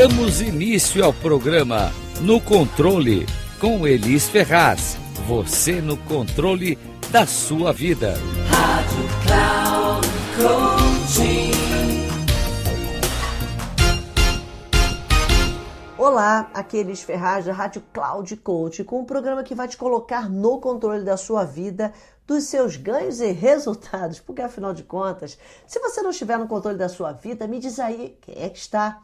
Damos início ao programa No Controle, com Elis Ferraz. Você no controle da sua vida. Rádio Cloud Coaching. Olá, aqui é Elis Ferraz da Rádio Cloud Coaching, com um programa que vai te colocar no controle da sua vida, dos seus ganhos e resultados. Porque, afinal de contas, se você não estiver no controle da sua vida, me diz aí quem é que está.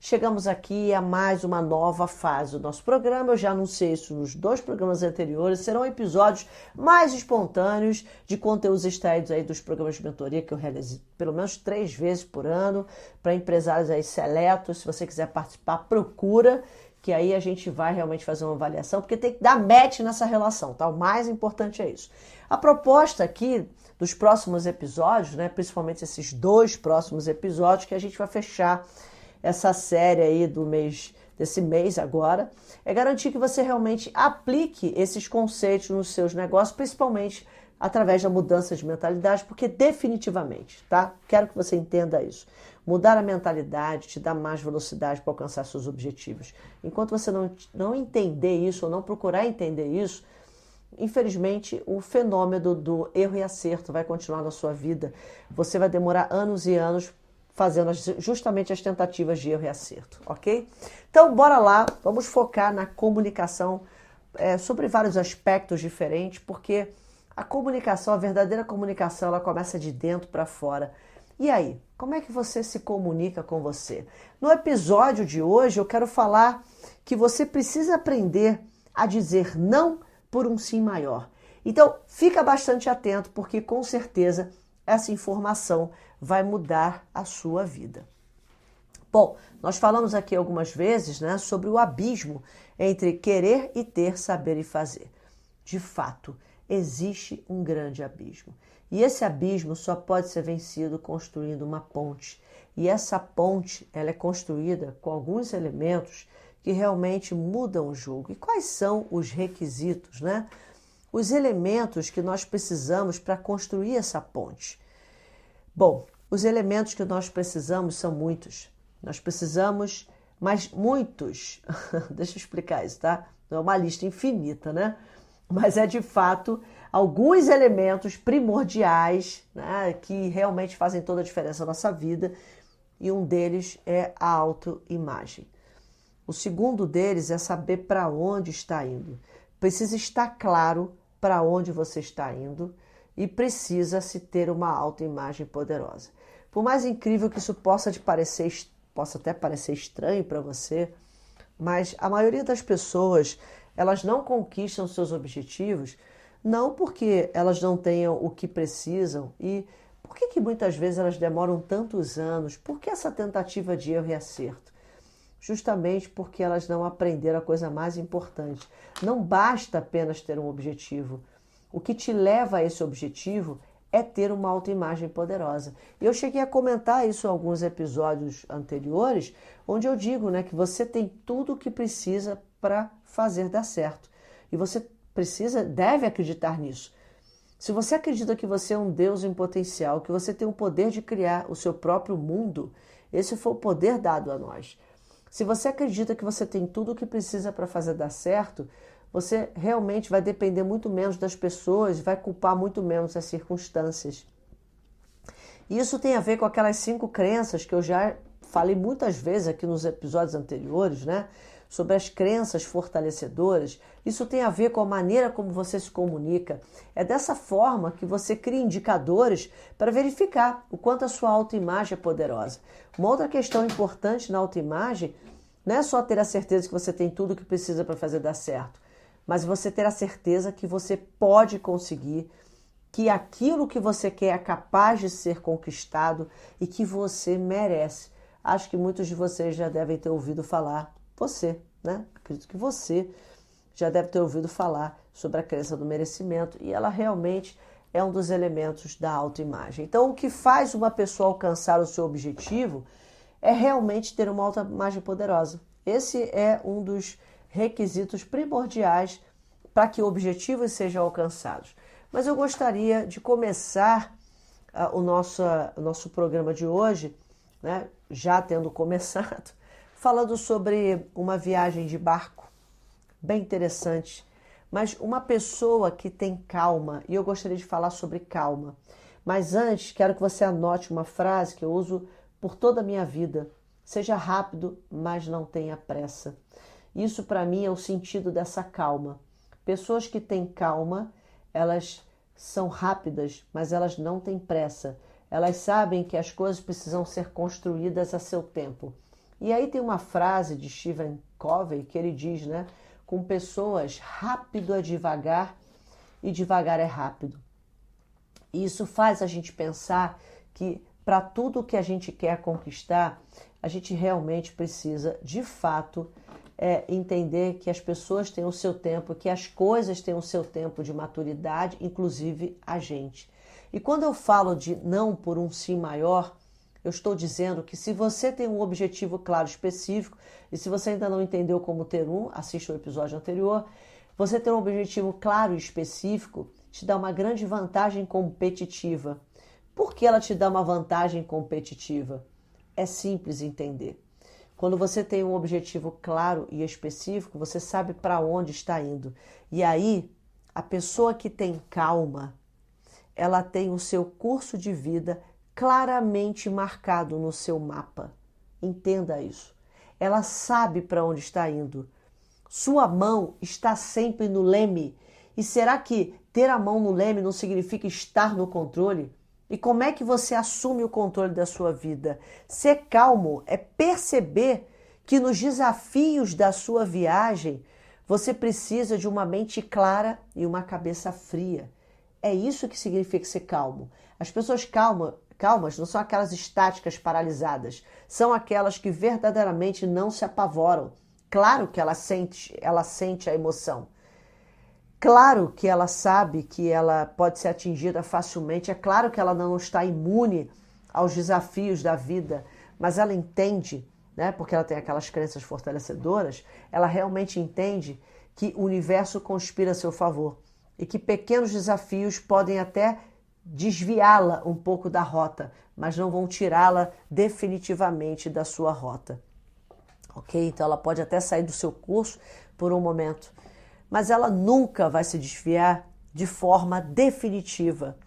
Chegamos aqui a mais uma nova fase do nosso programa. Eu já anunciei isso nos 2 programas anteriores. Serão episódios mais espontâneos de conteúdos extraídos aí dos programas de mentoria que eu realizo pelo menos 3 vezes por ano para empresários aí seletos. Se você quiser participar, procura, que aí a gente vai realmente fazer uma avaliação, porque tem que dar match nessa relação, tá? O mais importante é isso. A proposta aqui dos próximos episódios, né, principalmente esses 2 próximos episódios que a gente vai fechar essa série aí desse mês agora, é garantir que você realmente aplique esses conceitos nos seus negócios, principalmente através da mudança de mentalidade, porque definitivamente, tá? Quero que você entenda isso. Mudar a mentalidade te dá mais velocidade para alcançar seus objetivos. Enquanto você não entender isso, ou não procurar entender isso, infelizmente o fenômeno do erro e acerto vai continuar na sua vida. Você vai demorar anos e anos fazendo justamente as tentativas de erro e acerto, ok? Então, bora lá, vamos focar na comunicação sobre vários aspectos diferentes, porque a comunicação, a verdadeira comunicação, ela começa de dentro para fora. E aí, como é que você se comunica com você? No episódio de hoje, eu quero falar que você precisa aprender a dizer não por um sim maior. Então, fica bastante atento, porque com certeza essa informação vai mudar a sua vida. Bom, nós falamos aqui algumas vezes, né, sobre o abismo entre querer e ter, saber e fazer. De fato, existe um grande abismo. E esse abismo só pode ser vencido construindo uma ponte. E essa ponte, ela é construída com alguns elementos que realmente mudam o jogo. E quais são os requisitos, né? Os elementos que nós precisamos para construir essa ponte. Bom, os elementos que nós precisamos são muitos. Nós precisamos, mas muitos. Deixa eu explicar isso, tá? Não é uma lista infinita, né? Mas é de fato alguns elementos primordiais, né, que realmente fazem toda a diferença na nossa vida. E um deles é a autoimagem. O segundo deles é saber para onde está indo. Precisa estar claro para onde você está indo. E precisa-se ter uma autoimagem poderosa. Por mais incrível que isso possa até parecer estranho para você, mas a maioria das pessoas, elas não conquistam seus objetivos, não porque elas não tenham o que precisam. E por que muitas vezes elas demoram tantos anos? Por que essa tentativa de erro e acerto? Justamente porque elas não aprenderam a coisa mais importante. Não basta apenas ter um objetivo. O que te leva a esse objetivo é ter uma autoimagem poderosa. E eu cheguei a comentar isso em alguns episódios anteriores, onde eu digo, né, que você tem tudo o que precisa para fazer dar certo. E você deve acreditar nisso. Se você acredita que você é um Deus em potencial, que você tem o poder de criar o seu próprio mundo, esse foi o poder dado a nós. Se você acredita que você tem tudo o que precisa para fazer dar certo, você realmente vai depender muito menos das pessoas, vai culpar muito menos as circunstâncias. E isso tem a ver com aquelas 5 crenças que eu já falei muitas vezes aqui nos episódios anteriores, né? Sobre as crenças fortalecedoras. Isso tem a ver com a maneira como você se comunica. É dessa forma que você cria indicadores para verificar o quanto a sua autoimagem é poderosa. Uma outra questão importante na autoimagem não é só ter a certeza que você tem tudo o que precisa para fazer dar certo, mas você ter a certeza que você pode conseguir, que aquilo que você quer é capaz de ser conquistado e que você merece. Acho que muitos de vocês já devem ter ouvido falar, né? Acredito que você já deve ter ouvido falar sobre a crença do merecimento e ela realmente é um dos elementos da autoimagem. Então, o que faz uma pessoa alcançar o seu objetivo é realmente ter uma autoimagem poderosa. Esse é um dos requisitos primordiais para que objetivos sejam alcançados. Mas eu gostaria de começar o nosso programa de hoje, né, já tendo começado, falando sobre uma viagem de barco, bem interessante, mas uma pessoa que tem calma, e eu gostaria de falar sobre calma. Mas antes, quero que você anote uma frase que eu uso por toda a minha vida. Seja rápido, mas não tenha pressa. Isso para mim é o sentido dessa calma. Pessoas que têm calma, elas são rápidas, mas elas não têm pressa. Elas sabem que as coisas precisam ser construídas a seu tempo. E aí tem uma frase de Stephen Covey que ele diz, né? Com pessoas, rápido é devagar e devagar é rápido. E isso faz a gente pensar que para tudo que a gente quer conquistar, a gente realmente precisa, de fato, entender que as pessoas têm o seu tempo, que as coisas têm o seu tempo de maturidade, inclusive a gente. E quando eu falo de não por um sim maior, eu estou dizendo que se você tem um objetivo claro, específico, e se você ainda não entendeu como ter um, assista o episódio anterior, você ter um objetivo claro e específico te dá uma grande vantagem competitiva. Por que ela te dá uma vantagem competitiva? É simples entender. Quando você tem um objetivo claro e específico, você sabe para onde está indo. E aí, a pessoa que tem calma, ela tem o seu curso de vida claramente marcado no seu mapa. Entenda isso. Ela sabe para onde está indo. Sua mão está sempre no leme. E será que ter a mão no leme não significa estar no controle? E como é que você assume o controle da sua vida? Ser calmo é perceber que nos desafios da sua viagem você precisa de uma mente clara e uma cabeça fria. É isso que significa ser calmo. As pessoas calmas não são aquelas estáticas paralisadas, são aquelas que verdadeiramente não se apavoram. Claro que ela sente a emoção. Claro que ela sabe que ela pode ser atingida facilmente, é claro que ela não está imune aos desafios da vida, mas ela entende, né, porque ela tem aquelas crenças fortalecedoras, ela realmente entende que o universo conspira a seu favor e que pequenos desafios podem até desviá-la um pouco da rota, mas não vão tirá-la definitivamente da sua rota. Ok? Então ela pode até sair do seu curso por um momento, mas ela nunca vai se desviar de forma definitiva.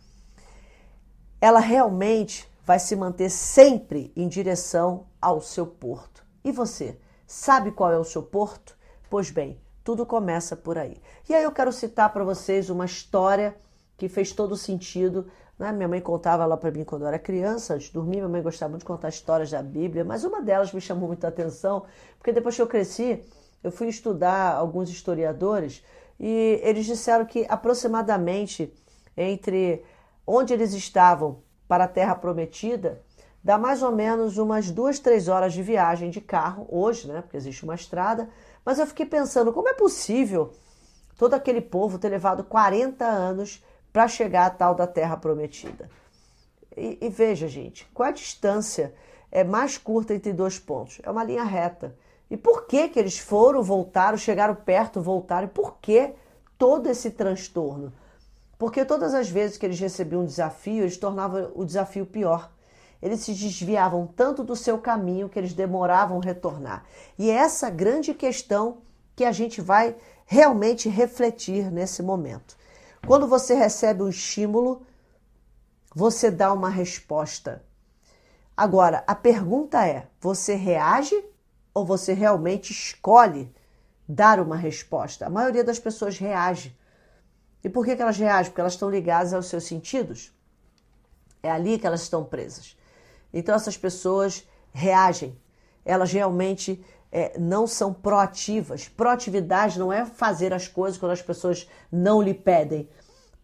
Ela realmente vai se manter sempre em direção ao seu porto. E você, sabe qual é o seu porto? Pois bem, tudo começa por aí. E aí eu quero citar para vocês uma história que fez todo sentido, né? Minha mãe contava lá para mim quando eu era criança, antes de dormir, minha mãe gostava muito de contar histórias da Bíblia, mas uma delas me chamou muita atenção, porque depois que eu cresci, eu fui estudar alguns historiadores e eles disseram que aproximadamente entre onde eles estavam para a Terra Prometida, dá mais ou menos umas 2-3 horas de viagem de carro, hoje, né, porque existe uma estrada, mas eu fiquei pensando, como é possível todo aquele povo ter levado 40 anos para chegar à tal da Terra Prometida? E veja, gente, qual a distância mais curta entre dois pontos? É uma linha reta. E por que que eles foram, voltaram, chegaram perto, voltaram? E por que todo esse transtorno? Porque todas as vezes que eles recebiam um desafio, eles tornavam o desafio pior. Eles se desviavam tanto do seu caminho que eles demoravam a retornar. E é essa grande questão que a gente vai realmente refletir nesse momento. Quando você recebe um estímulo, você dá uma resposta. Agora, a pergunta é, você reage ou você realmente escolhe dar uma resposta? A maioria das pessoas reage. E por que elas reagem? Porque elas estão ligadas aos seus sentidos. É ali que elas estão presas. Então essas pessoas reagem. Elas realmente não são proativas. Proatividade não é fazer as coisas quando as pessoas não lhe pedem.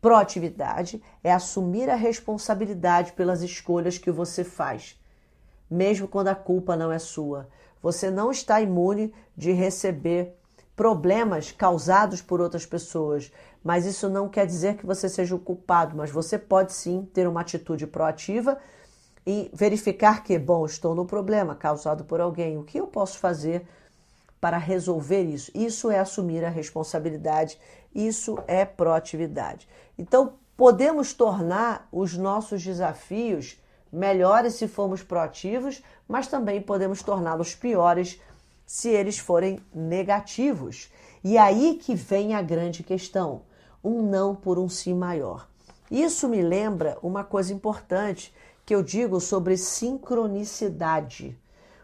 Proatividade é assumir a responsabilidade pelas escolhas que você faz, mesmo quando a culpa não é sua. Você não está imune de receber problemas causados por outras pessoas, mas isso não quer dizer que você seja o culpado, mas você pode sim ter uma atitude proativa e verificar que, bom, estou no problema causado por alguém, o que eu posso fazer para resolver isso? Isso é assumir a responsabilidade, isso é proatividade. Então, podemos tornar os nossos desafios melhores se formos proativos, mas também podemos torná-los piores se eles forem negativos. E aí que vem a grande questão, um não por um sim maior. Isso me lembra uma coisa importante que eu digo sobre sincronicidade.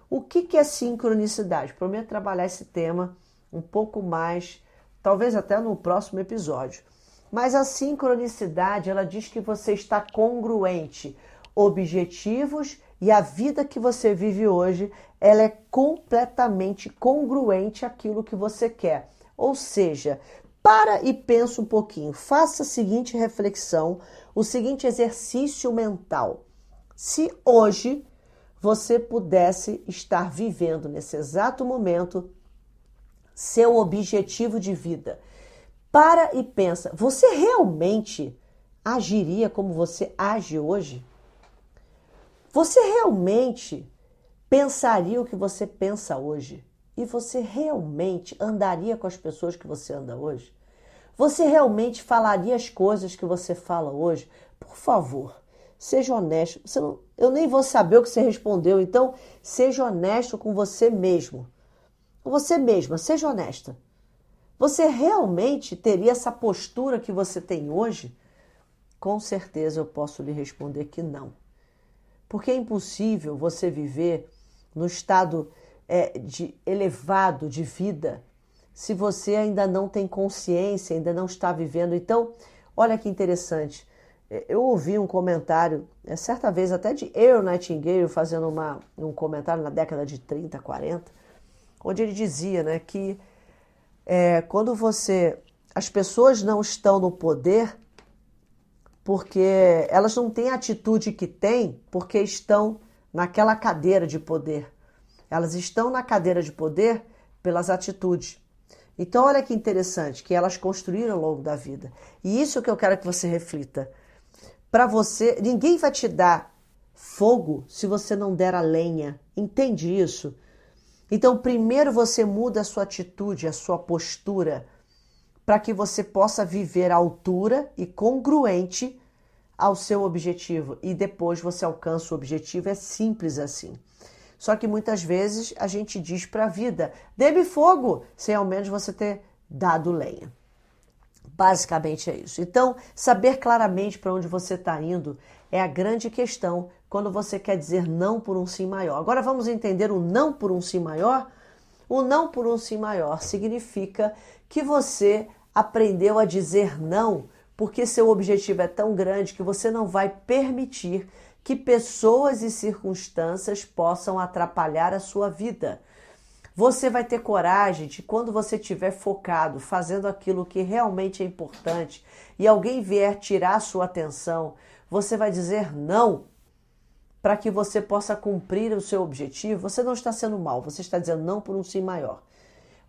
O que é sincronicidade? Prometo trabalhar esse tema um pouco mais, talvez até no próximo episódio. Mas a sincronicidade, ela diz que você está congruente, objetivos e a vida que você vive hoje, ela é completamente congruente àquilo que você quer. Ou seja, para e pensa um pouquinho, faça a seguinte reflexão, o seguinte exercício mental. Se hoje você pudesse estar vivendo nesse exato momento seu objetivo de vida, para e pensa, você realmente agiria como você age hoje? Você realmente pensaria o que você pensa hoje? E você realmente andaria com as pessoas que você anda hoje? Você realmente falaria as coisas que você fala hoje? Por favor, seja honesto. Eu nem vou saber o que você respondeu, então seja honesto com você mesmo. Com você mesma, seja honesta. Você realmente teria essa postura que você tem hoje? Com certeza eu posso lhe responder que não. Porque é impossível você viver no estado elevado de vida se você ainda não tem consciência, ainda não está vivendo. Então, olha que interessante. Eu ouvi um comentário, certa vez até de Earl Nightingale, fazendo um comentário na década de 30, 40, onde ele dizia, né, que quando as pessoas não estão no poder, porque elas não têm a atitude que têm, porque estão naquela cadeira de poder. Elas estão na cadeira de poder pelas atitudes. Então, olha que interessante, que elas construíram ao longo da vida. E isso que eu quero que você reflita. Para você, ninguém vai te dar fogo se você não der a lenha. Entende isso? Então, primeiro você muda a sua atitude, a sua postura, para que você possa viver à altura e congruente ao seu objetivo. E depois você alcança o objetivo, é simples assim. Só que muitas vezes a gente diz para a vida, dê-me fogo, sem ao menos você ter dado lenha. Basicamente é isso. Então, saber claramente para onde você está indo é a grande questão quando você quer dizer não por um sim maior. Agora vamos entender o não por um sim maior? O não por um sim maior significa que você aprendeu a dizer não porque seu objetivo é tão grande que você não vai permitir que pessoas e circunstâncias possam atrapalhar a sua vida. Você vai ter coragem de, quando você estiver focado, fazendo aquilo que realmente é importante, e alguém vier tirar a sua atenção, você vai dizer não para que você possa cumprir o seu objetivo. Você não está sendo mal, você está dizendo não por um sim maior,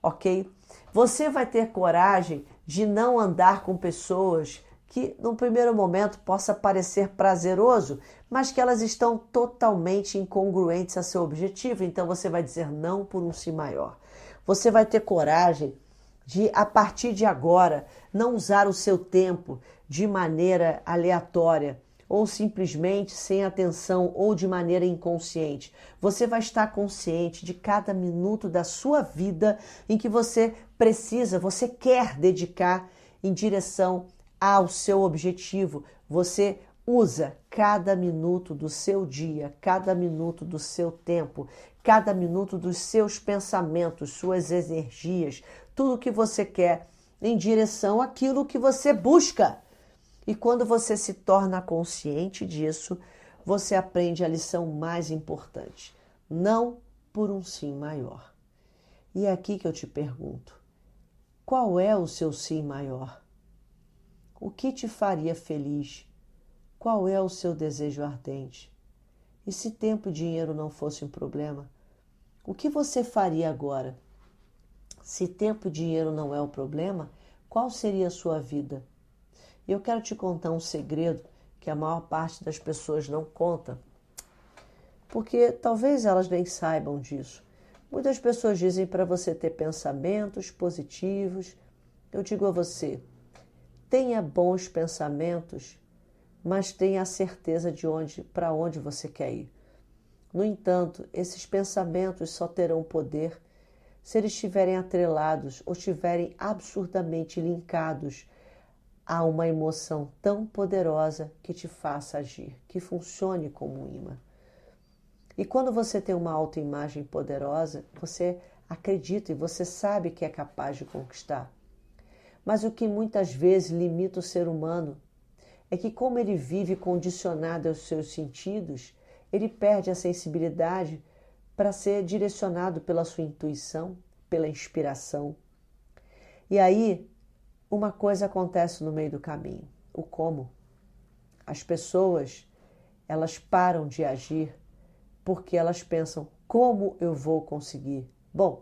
ok? Você vai ter coragem de não andar com pessoas que, num primeiro momento, possa parecer prazeroso, mas que elas estão totalmente incongruentes a seu objetivo. Então, você vai dizer não por um sim maior. Você vai ter coragem de, a partir de agora, não usar o seu tempo de maneira aleatória, ou simplesmente sem atenção, ou de maneira inconsciente. Você vai estar consciente de cada minuto da sua vida em que você quer dedicar em direção ao seu objetivo. Você usa cada minuto do seu dia, cada minuto do seu tempo, cada minuto dos seus pensamentos, suas energias, tudo que você quer em direção àquilo que você busca. E quando você se torna consciente disso, você aprende a lição mais importante. Não por um sim maior. E é aqui que eu te pergunto, qual é o seu sim maior? O que te faria feliz? Qual é o seu desejo ardente? E se tempo e dinheiro não fosse um problema, o que você faria agora? Se tempo e dinheiro não é o problema, qual seria a sua vida? Eu quero te contar um segredo que a maior parte das pessoas não conta, porque talvez elas nem saibam disso. Muitas pessoas dizem para você ter pensamentos positivos. Eu digo a você, tenha bons pensamentos, mas tenha a certeza de para onde você quer ir. No entanto, esses pensamentos só terão poder se eles estiverem atrelados ou estiverem absurdamente linkados a uma emoção tão poderosa que te faça agir, que funcione como um imã. E quando você tem uma autoimagem poderosa, você acredita e você sabe que é capaz de conquistar. Mas o que muitas vezes limita o ser humano é que, como ele vive condicionado aos seus sentidos, ele perde a sensibilidade para ser direcionado pela sua intuição, pela inspiração. E aí, uma coisa acontece no meio do caminho, o como. As pessoas, elas param de agir porque elas pensam, como eu vou conseguir? Bom,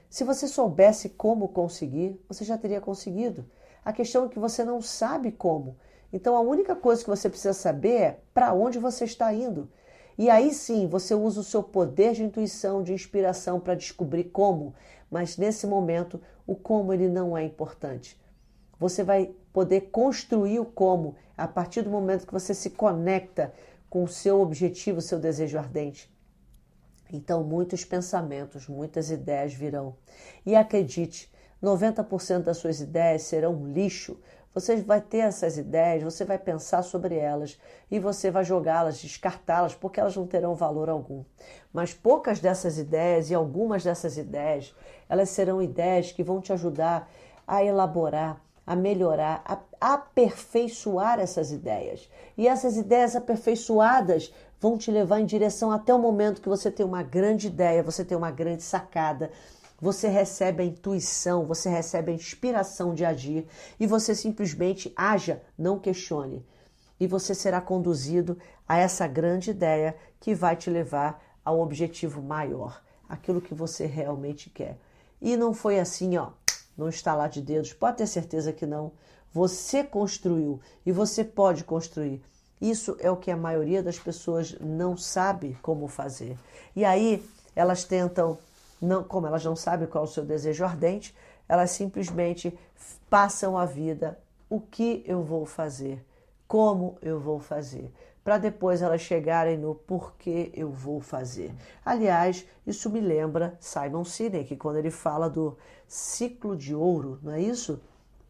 se você soubesse como conseguir, você já teria conseguido. A questão é que você não sabe como. Então, a única coisa que você precisa saber é para onde você está indo. E aí sim, você usa o seu poder de intuição, de inspiração para descobrir como. Mas nesse momento, o como ele não é importante. Você vai poder construir o como a partir do momento que você se conecta com o seu objetivo, o seu desejo ardente. Então, muitos pensamentos, muitas ideias virão. E acredite, 90% das suas ideias serão lixo. Você vai ter essas ideias, você vai pensar sobre elas e você vai jogá-las, descartá-las, porque elas não terão valor algum. Mas poucas dessas ideias e algumas dessas ideias, elas serão ideias que vão te ajudar a elaborar, a melhorar, a aperfeiçoar essas ideias. E essas ideias aperfeiçoadas vão te levar em direção até o momento que você tem uma grande ideia, você tem uma grande sacada, você recebe a intuição, você recebe a inspiração de agir e você simplesmente haja, não questione. E você será conduzido a essa grande ideia que vai te levar ao objetivo maior, aquilo que você realmente quer. E não foi assim, no estalar de dedos, pode ter certeza que não. Você construiu e você pode construir. Isso é o que a maioria das pessoas não sabe como fazer. E aí elas tentam, como elas não sabem qual é o seu desejo ardente, elas simplesmente passam a vida, o que eu vou fazer, como eu vou fazer, para depois elas chegarem no porquê eu vou fazer. Aliás, isso me lembra Simon Sinek, quando ele fala do ciclo de ouro, não é isso?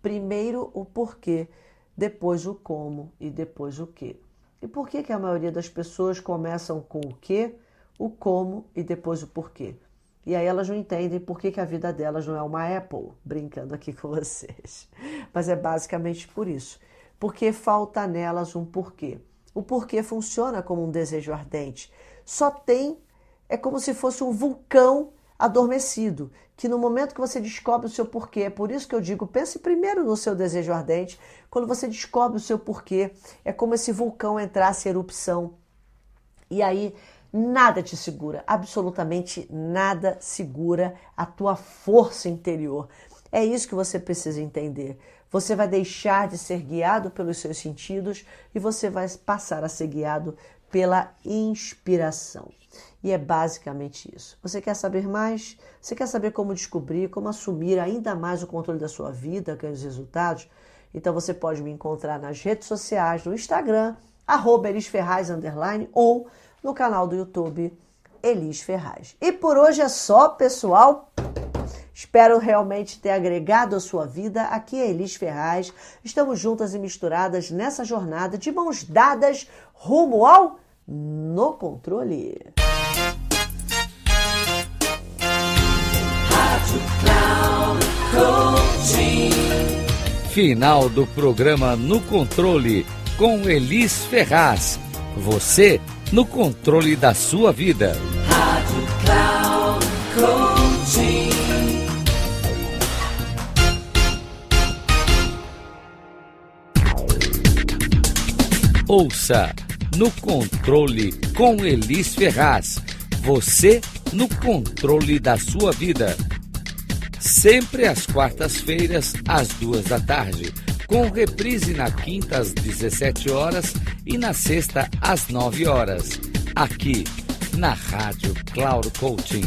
Primeiro o porquê, depois o como e depois o quê. E por que a maioria das pessoas começam com o quê, o como e depois o porquê? E aí elas não entendem por que a vida delas não é uma Apple, brincando aqui com vocês. Mas é basicamente por isso. Porque falta nelas um porquê. O porquê funciona como um desejo ardente. É como se fosse um vulcão adormecido, que no momento que você descobre o seu porquê, é por isso que eu digo, pense primeiro no seu desejo ardente. Quando você descobre o seu porquê, é como esse vulcão entrasse em erupção. E aí nada te segura, absolutamente nada segura a tua força interior. É isso que você precisa entender. Você vai deixar de ser guiado pelos seus sentidos e você vai passar a ser guiado pela inspiração. E é basicamente isso. Você quer saber mais? Você quer saber como descobrir, como assumir ainda mais o controle da sua vida, ganhar os resultados? Então você pode me encontrar nas redes sociais, no Instagram, @ElisFerraz_, ou no canal do YouTube Elis Ferraz. E por hoje é só, pessoal. Espero realmente ter agregado a sua vida. Aqui é Elis Ferraz. Estamos juntas e misturadas nessa jornada de mãos dadas rumo ao No Controle. Final do programa No Controle com Elis Ferraz. Você no controle da sua vida. Rádio Cloud Coaching. Ouça No Controle com Elis Ferraz. Você no controle da sua vida. Sempre às quartas-feiras, às 14h, com reprise na quinta às 17h e na sexta às 9h, aqui na Rádio Cloud Coaching.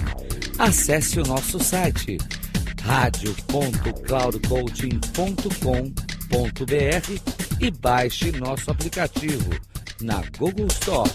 Acesse o nosso site radio.cloudcoaching.com.br e baixe nosso aplicativo na Google Store.